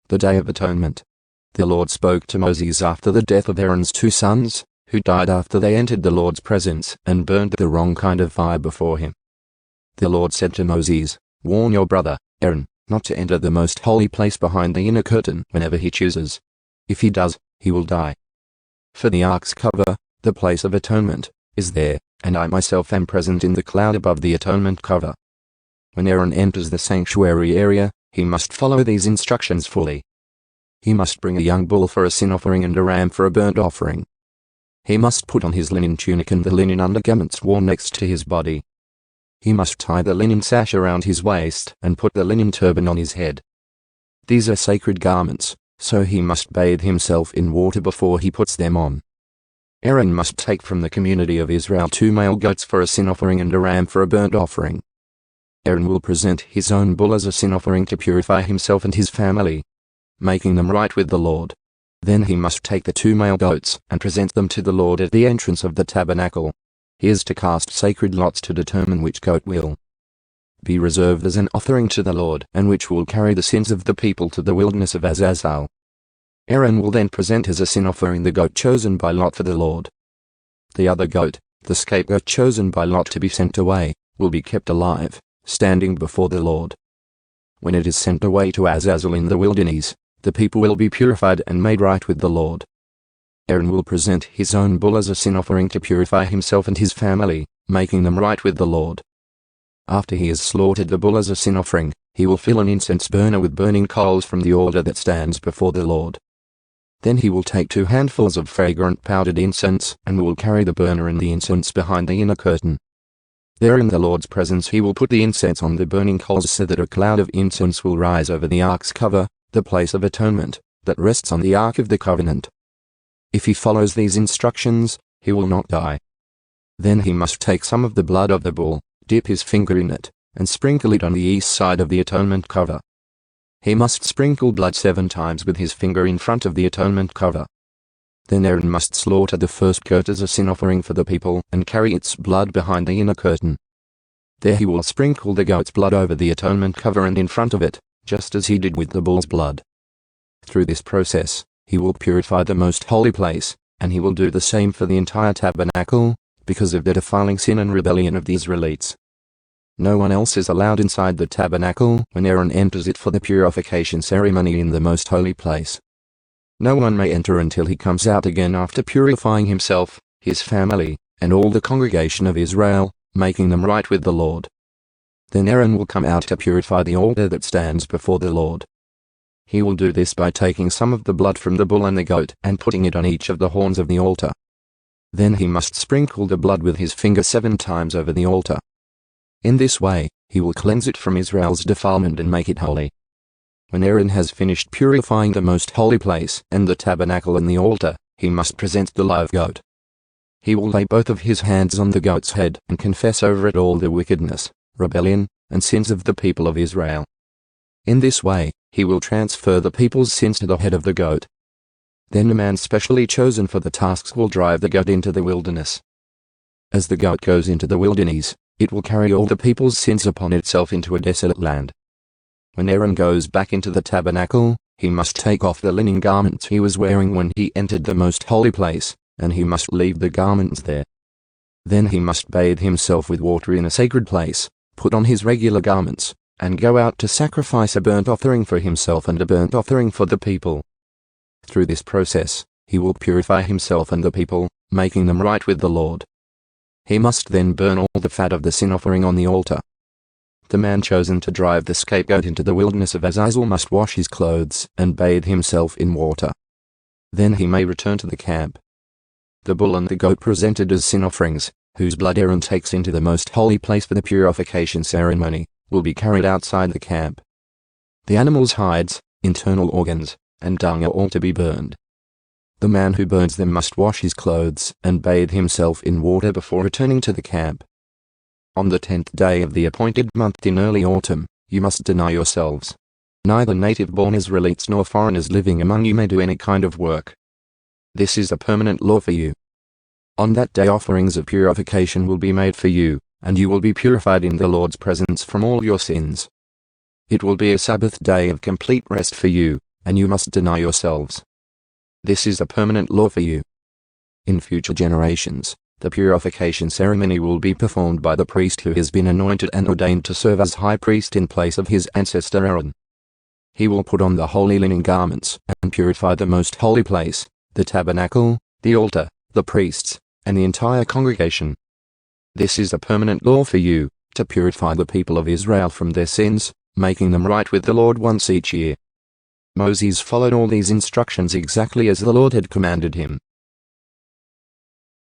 the Day of Atonement. The Lord spoke to Moses after the death of Aaron's 2 sons, who died after they entered the Lord's presence and burned the wrong kind of fire before him. The Lord said to Moses, "Warn your brother, Aaron, not to enter the most holy place behind the inner curtain whenever he chooses. If he does, he will die. For the ark's cover, the place of atonement, is there, and I myself am present in the cloud above the atonement cover. When Aaron enters the sanctuary area, he must follow these instructions fully. He must bring a young bull for a sin offering and a ram for a burnt offering. He must put on his linen tunic and the linen undergarments worn next to his body. He must tie the linen sash around his waist and put the linen turban on his head. These are sacred garments, so he must bathe himself in water before he puts them on. Aaron must take from the community of Israel 2 male goats for a sin offering and a ram for a burnt offering. Aaron will present his own bull as a sin offering to purify himself and his family, making them right with the Lord. Then he must take the 2 male goats and present them to the Lord at the entrance of the tabernacle. He is to cast sacred lots to determine which goat will be reserved as an offering to the Lord and which will carry the sins of the people to the wilderness of Azazel. Aaron will then present as a sin offering the goat chosen by lot for the Lord. The other goat, the scapegoat chosen by lot to be sent away, will be kept alive, standing before the Lord. When it is sent away to Azazel in the wilderness, the people will be purified and made right with the Lord. Aaron will present his own bull as a sin offering to purify himself and his family, making them right with the Lord. After he has slaughtered the bull as a sin offering, he will fill an incense burner with burning coals from the altar that stands before the Lord. Then he will take 2 handfuls of fragrant powdered incense and will carry the burner and the incense behind the inner curtain. There in the Lord's presence he will put the incense on the burning coals so that a cloud of incense will rise over the ark's cover, the place of atonement, that rests on the Ark of the Covenant. If he follows these instructions, he will not die. Then he must take some of the blood of the bull, dip his finger in it, and sprinkle it on the east side of the atonement cover. He must sprinkle blood 7 times with his finger in front of the atonement cover. Then Aaron must slaughter the first goat as a sin offering for the people and carry its blood behind the inner curtain. There he will sprinkle the goat's blood over the atonement cover and in front of it, just as he did with the bull's blood. Through this process, he will purify the most holy place, and he will do the same for the entire tabernacle, because of the defiling sin and rebellion of the Israelites. No one else is allowed inside the tabernacle when Aaron enters it for the purification ceremony in the most holy place. No one may enter until he comes out again after purifying himself, his family, and all the congregation of Israel, making them right with the Lord. Then Aaron will come out to purify the altar that stands before the Lord. He will do this by taking some of the blood from the bull and the goat and putting it on each of the horns of the altar. Then he must sprinkle the blood with his finger 7 times over the altar. In this way, he will cleanse it from Israel's defilement and make it holy. When Aaron has finished purifying the most holy place and the tabernacle and the altar, he must present the live goat. He will lay both of his hands on the goat's head and confess over it all the wickedness, rebellion, and sins of the people of Israel. In this way, he will transfer the people's sins to the head of the goat. Then a man specially chosen for the tasks will drive the goat into the wilderness. As the goat goes into the wilderness, it will carry all the people's sins upon itself into a desolate land. When Aaron goes back into the tabernacle, he must take off the linen garments he was wearing when he entered the most holy place, and he must leave the garments there. Then he must bathe himself with water in a sacred place, put on his regular garments, and go out to sacrifice a burnt offering for himself and a burnt offering for the people. Through this process, he will purify himself and the people, making them right with the Lord. He must then burn all the fat of the sin offering on the altar. The man chosen to drive the scapegoat into the wilderness of Azazel must wash his clothes and bathe himself in water. Then he may return to the camp. The bull and the goat presented as sin offerings, whose blood Aaron takes into the most holy place for the purification ceremony, will be carried outside the camp. The animal's hides, internal organs, and dung are all to be burned. The man who burns them must wash his clothes and bathe himself in water before returning to the camp. On the 10th day of the appointed month in early autumn, you must deny yourselves. Neither native-born Israelites nor foreigners living among you may do any kind of work. This is a permanent law for you. On that day offerings of purification will be made for you, and you will be purified in the Lord's presence from all your sins. It will be a Sabbath day of complete rest for you, and you must deny yourselves. This is a permanent law for you. In future generations, the purification ceremony will be performed by the priest who has been anointed and ordained to serve as high priest in place of his ancestor Aaron. He will put on the holy linen garments and purify the most holy place, the tabernacle, the altar, the priests, and the entire congregation. This is a permanent law for you, to purify the people of Israel from their sins, making them right with the Lord once each year. Moses followed all these instructions exactly as the Lord had commanded him.